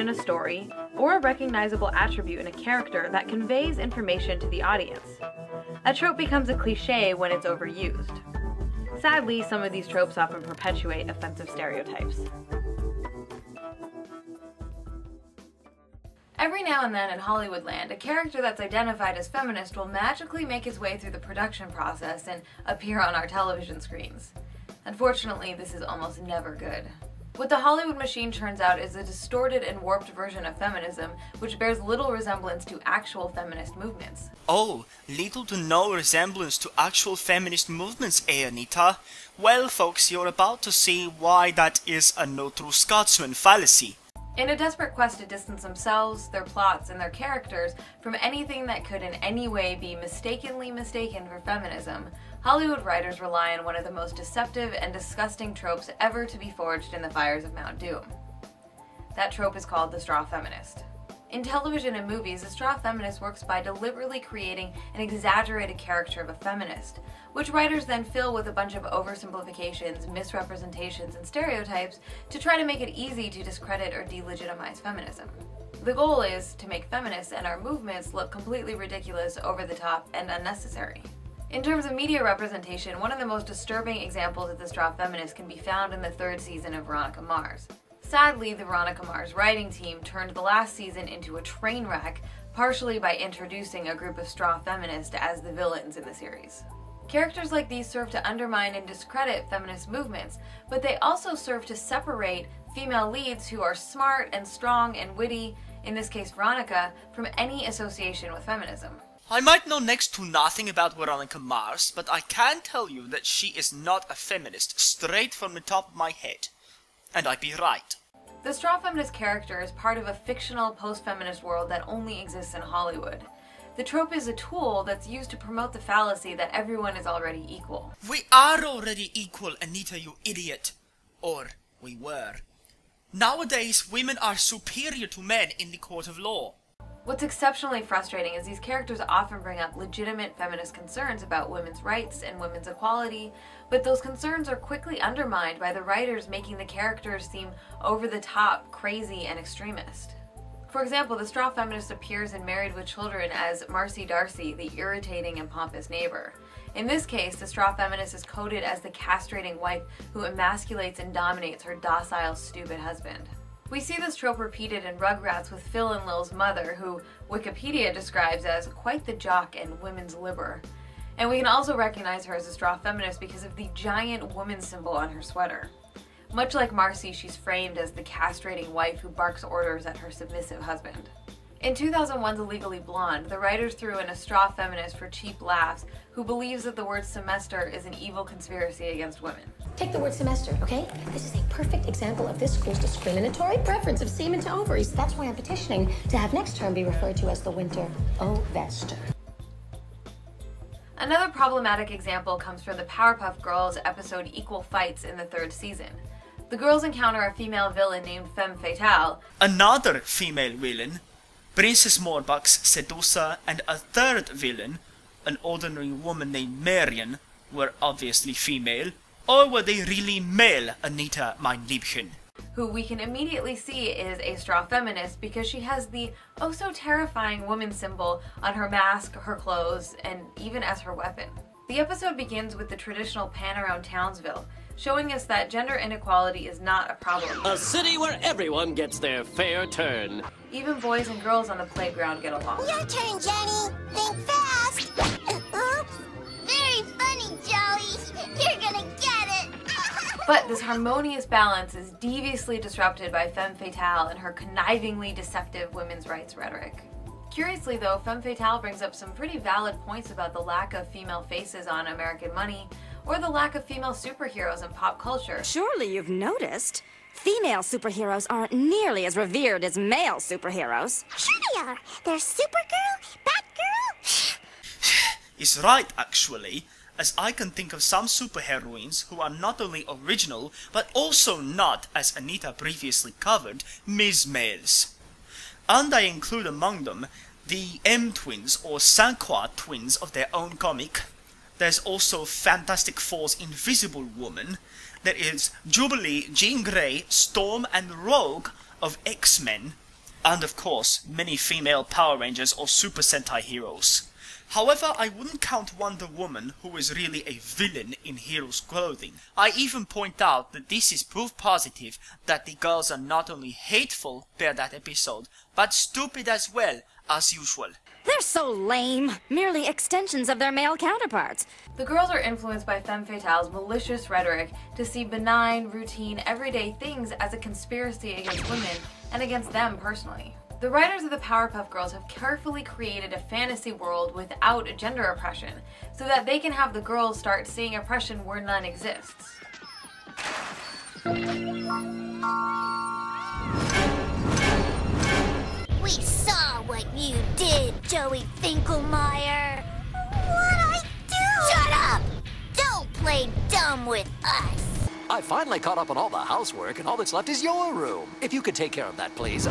in a story, or a recognizable attribute in a character that conveys information to the audience. A trope becomes a cliché when it's overused. Sadly, some of these tropes often perpetuate offensive stereotypes. Every now and then in Hollywoodland, a character that's identified as feminist will magically make his way through the production process and appear on our television screens. Unfortunately, this is almost never good. What the Hollywood machine turns out is a distorted and warped version of feminism, which bears little resemblance to actual feminist movements. Oh, little to no resemblance to actual feminist movements, Anita? Well, folks, you're about to see why that is a no true Scotsman fallacy. In a desperate quest to distance themselves, their plots, and their characters from anything that could in any way be mistakenly mistaken for feminism, Hollywood writers rely on one of the most deceptive and disgusting tropes ever to be forged in the fires of Mount Doom. That trope is called the straw feminist. In television and movies, the straw feminist works by deliberately creating an exaggerated character of a feminist, which writers then fill with a bunch of oversimplifications, misrepresentations, and stereotypes to try to make it easy to discredit or delegitimize feminism. The goal is to make feminists and our movements look completely ridiculous, over the top, and unnecessary. In terms of media representation, one of the most disturbing examples of the straw feminist can be found in the third season of Veronica Mars. Sadly, the Veronica Mars writing team turned the last season into a train wreck, partially by introducing a group of straw feminists as the villains in the series. Characters like these serve to undermine and discredit feminist movements, but they also serve to separate female leads who are smart and strong and witty, in this case Veronica, from any association with feminism. I might know next to nothing about Veronica Mars, but I can tell you that she is not a feminist straight from the top of my head. And I'd be right. The straw feminist character is part of a fictional post-feminist world that only exists in Hollywood. The trope is a tool that's used to promote the fallacy that everyone is already equal. We are already equal, Anita, you idiot. Or we were. Nowadays, women are superior to men in the court of law. What's exceptionally frustrating is these characters often bring up legitimate feminist concerns about women's rights and women's equality, but those concerns are quickly undermined by the writers making the characters seem over the top, crazy, and extremist. For example, the straw feminist appears in Married with Children as Marcy Darcy, the irritating and pompous neighbor. In this case, the straw feminist is coded as the castrating wife who emasculates and dominates her docile, stupid husband. We see this trope repeated in Rugrats with Phil and Lil's mother, who Wikipedia describes as quite the jock and women's liber. And we can also recognize her as a straw feminist because of the giant woman symbol on her sweater. Much like Marcy, she's framed as the castrating wife who barks orders at her submissive husband. In 2001's Legally Blonde, the writers threw in a straw feminist for cheap laughs who believes that the word semester is an evil conspiracy against women. Take the word semester, okay? This is a perfect example of this school's discriminatory preference of semen to ovaries. That's why I'm petitioning to have next term be referred to as the winter ovester. Another problematic example comes from the Powerpuff Girls episode Equal Fights in the third season. The girls encounter a female villain named Femme Fatale. Another female villain, Princess Morbuck's seducer, and a third villain, an ordinary woman named Marion, were obviously female. Or were they really male, Anita, mein Liebchen? Who we can immediately see is a straw feminist because she has the oh-so-terrifying woman symbol on her mask, her clothes, and even as her weapon. The episode begins with the traditional pan around Townsville, showing us that gender inequality is not a problem. A city where everyone gets their fair turn. Even boys and girls on the playground get along. Your turn, Jenny. Think fast. Oops. Very funny, Joey. You're gonna get it. But this harmonious balance is deviously disrupted by Femme Fatale and her connivingly deceptive women's rights rhetoric. Curiously though, Femme Fatale brings up some pretty valid points about the lack of female faces on American Money, or the lack of female superheroes in pop culture. Surely you've noticed. Female superheroes aren't nearly as revered as male superheroes. Sure they are. They're Supergirl, Batgirl. Is right, actually, as I can think of some superheroines who are not only original, but also not, as Anita previously covered, Ms. Males. And I include among them the M-twins or Sanqua twins of their own comic. There's also Fantastic Four's Invisible Woman. There is Jubilee, Jean Grey, Storm, and Rogue of X-Men. And of course, many female Power Rangers or Super Sentai heroes. However, I wouldn't count Wonder Woman, who is really a villain in hero's clothing. I even point out that this is proof positive that the girls are not only hateful per that episode, but stupid as well, as usual. They're so lame. Merely extensions of their male counterparts. The girls are influenced by femme fatale's malicious rhetoric to see benign, routine, everyday things as a conspiracy against women and against them personally. The writers of the Powerpuff Girls have carefully created a fantasy world without gender oppression, so that they can have the girls start seeing oppression where none exists. We saw what you did, Joey Finkelmeyer. What'd I do? Shut up! Don't play dumb with us. I finally caught up on all the housework, and all that's left is your room. If you could take care of that, please.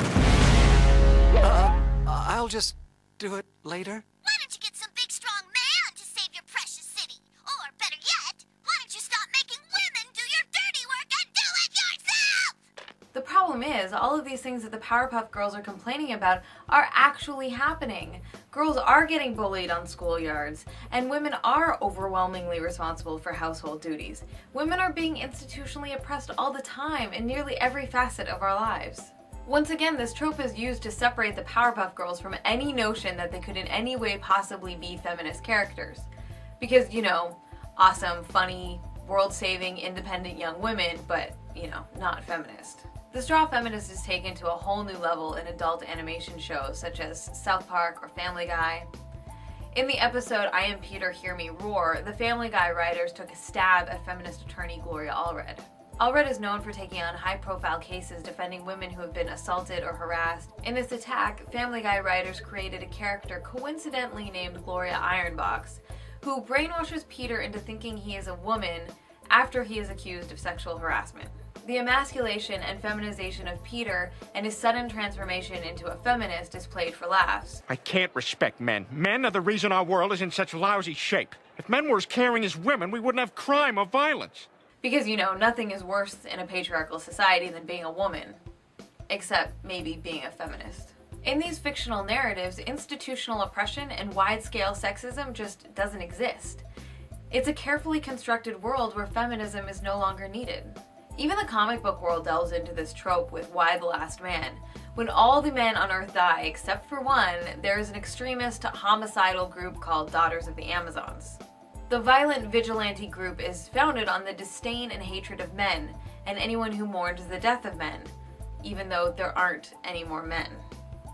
I'll just do it later. Why don't you get some big strong man to save your precious city? Or better yet, why don't you stop making women do your dirty work and do it yourself? The problem is, all of these things that the Powerpuff Girls are complaining about are actually happening. Girls are getting bullied on schoolyards, and women are overwhelmingly responsible for household duties. Women are being institutionally oppressed all the time in nearly every facet of our lives. Once again, this trope is used to separate the Powerpuff Girls from any notion that they could in any way possibly be feminist characters. Because, you know, awesome, funny, world-saving, independent young women, but, you know, not feminist. The straw feminist is taken to a whole new level in adult animation shows such as South Park or Family Guy. In the episode I Am Peter, Hear Me Roar, the Family Guy writers took a stab at feminist attorney Gloria Allred. Allred is known for taking on high-profile cases defending women who have been assaulted or harassed. In this attack, Family Guy writers created a character coincidentally named Gloria Ironbox, who brainwashes Peter into thinking he is a woman after he is accused of sexual harassment. The emasculation and feminization of Peter and his sudden transformation into a feminist is played for laughs. I can't respect men. Men are the reason our world is in such lousy shape. If men were as caring as women, we wouldn't have crime or violence. Because, you know, nothing is worse in a patriarchal society than being a woman. Except maybe being a feminist. In these fictional narratives, institutional oppression and wide-scale sexism just doesn't exist. It's a carefully constructed world where feminism is no longer needed. Even the comic book world delves into this trope with Y the Last Man. When all the men on Earth die except for one, there is an extremist, homicidal group called Daughters of the Amazons. The violent vigilante group is founded on the disdain and hatred of men, and anyone who mourns the death of men, even though there aren't any more men.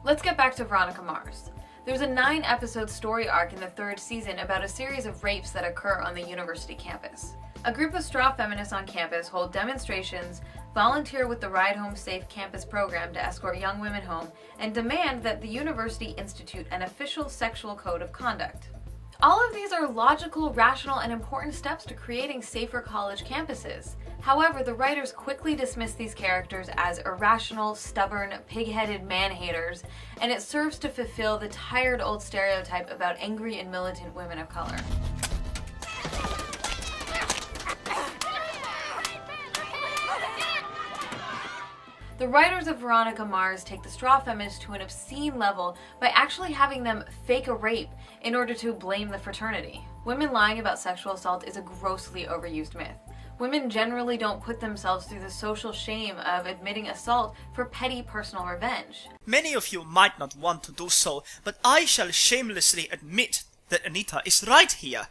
Let's get back to Veronica Mars. There's a 9-episode story arc in the 3rd season about a series of rapes that occur on the university campus. A group of straw feminists on campus hold demonstrations, volunteer with the Ride Home Safe campus program to escort young women home, and demand that the university institute an official sexual code of conduct. All of these are logical, rational, and important steps to creating safer college campuses. However, the writers quickly dismiss these characters as irrational, stubborn, pig-headed man-haters, and it serves to fulfill the tired old stereotype about angry and militant women of color. The writers of Veronica Mars take the straw feminists to an obscene level by actually having them fake a rape in order to blame the fraternity. Women lying about sexual assault is a grossly overused myth. Women generally don't put themselves through the social shame of admitting assault for petty personal revenge. Many of you might not want to do so, but I shall shamelessly admit that Anita is right here.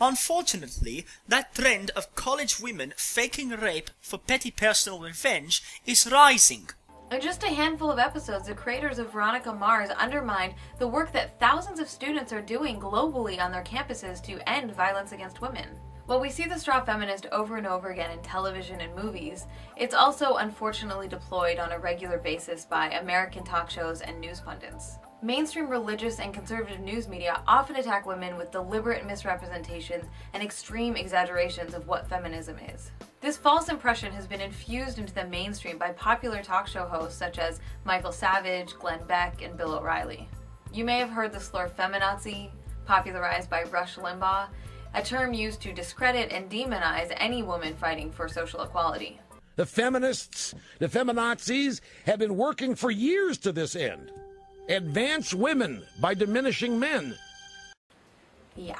Unfortunately, that trend of college women faking rape for petty personal revenge is rising. In just a handful of episodes, the creators of Veronica Mars undermined the work that thousands of students are doing globally on their campuses to end violence against women. While we see the straw feminist over and over again in television and movies, it's also unfortunately deployed on a regular basis by American talk shows and news pundits. Mainstream religious and conservative news media often attack women with deliberate misrepresentations and extreme exaggerations of what feminism is. This false impression has been infused into the mainstream by popular talk show hosts such as Michael Savage, Glenn Beck, and Bill O'Reilly. You may have heard the slur feminazi, popularized by Rush Limbaugh, a term used to discredit and demonize any woman fighting for social equality. The feminists, the feminazis, have been working for years to this end. Advance women by diminishing men. Yeah.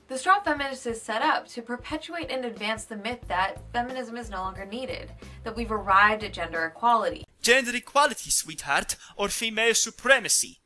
The straw feminist is set up to perpetuate and advance the myth that feminism is no longer needed, that we've arrived at gender equality. Gender equality, sweetheart, or female supremacy.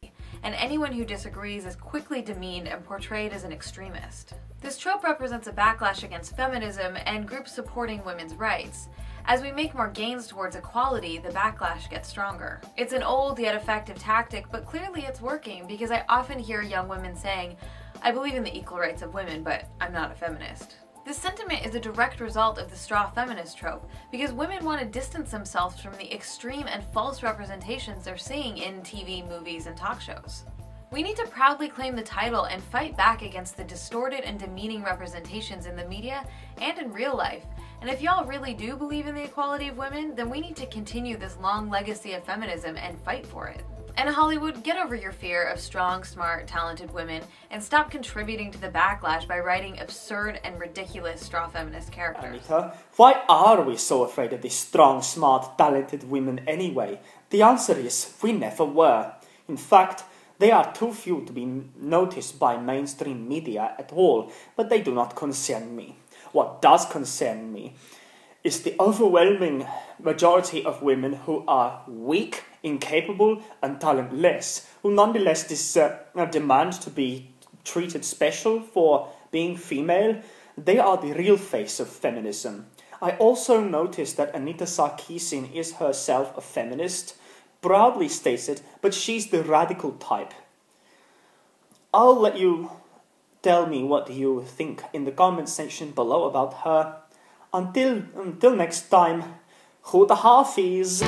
And anyone who disagrees is quickly demeaned and portrayed as an extremist. This trope represents a backlash against feminism and groups supporting women's rights. As we make more gains towards equality, the backlash gets stronger. It's an old yet effective tactic, but clearly it's working because I often hear young women saying, "I believe in the equal rights of women, but I'm not a feminist." This sentiment is a direct result of the straw feminist trope, because women want to distance themselves from the extreme and false representations they're seeing in TV, movies, and talk shows. We need to proudly claim the title and fight back against the distorted and demeaning representations in the media and in real life. And if y'all really do believe in the equality of women, then we need to continue this long legacy of feminism and fight for it. And Hollywood, get over your fear of strong, smart, talented women and stop contributing to the backlash by writing absurd and ridiculous straw feminist characters. Anita, why are we so afraid of these strong, smart, talented women anyway? The answer is, we never were. In fact, they are too few to be noticed by mainstream media at all, but they do not concern me. What does concern me is the overwhelming majority of women who are weak, incapable, and talentless, who nonetheless demand to be treated special for being female. They are the real face of feminism. I also noticed that Anita Sarkeesian is herself a feminist, proudly states it, but she's the radical type. I'll let you tell me what you think in the comment section below about her. Until next time, Goede Hafiz.